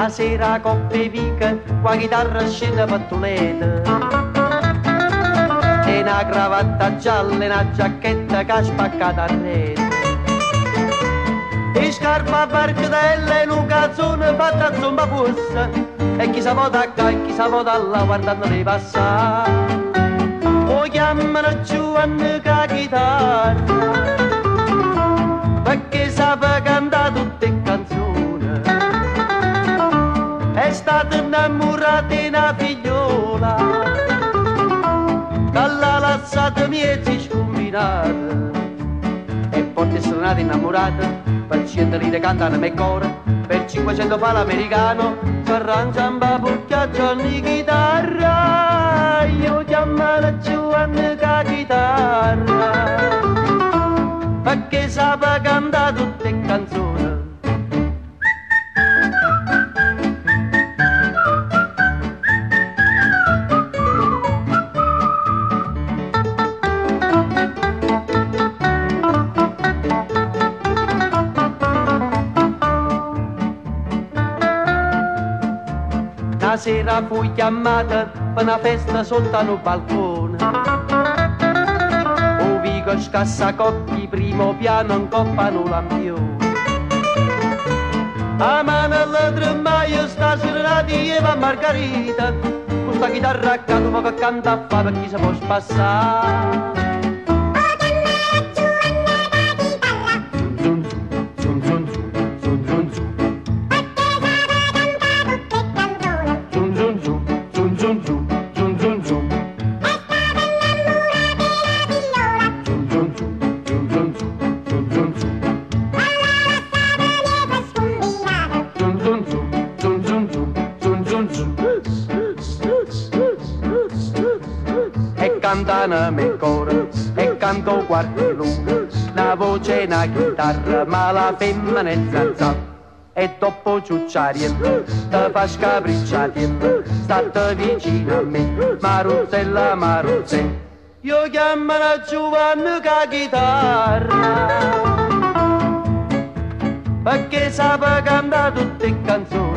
A sera coppe vica, qua chitarra scende pattuleta. E una cravatta gialla e una giacchetta che ha spaccato a rete. E scarpa a barcatelle e un cazzone fatta a zomba fussa. E chi sa vota qua e chi sa vota là guardandoli passare. O chiamano Giovanni con la chitarra, perché sapeva cantare tutte le canzoni. È stata innamorata di una figliola, dalla lazzata miezzi scombinata. E poi sono nata innamorata, per 100 lire cantano me cuore, per 500 fa l'americano, si arrangia un babucchia Johnny chitarra. Io chiamano Giovanni con la chitarra, perché sapeva cantare tutte le canzoni. Una sera fui chiamata per una festa sotto un balcone. O vico scassacocchi, primo piano, in coppa un lampione. A mano alla tremmaia sta serenati Eva Margarita, con sta chitarra accanto che canta a fa per chi si può spassare. E cantano me coro, e canto quarti lungo, una voce e una chitarra, ma la femmina è zanzà. E dopo ciucciariello, te fa scapricciariello, state vicino a me, Maruzzella, Maruzzella. Io chiamo la Giovanni con la chitarra, perché sapeva cantare tutte le canzoni.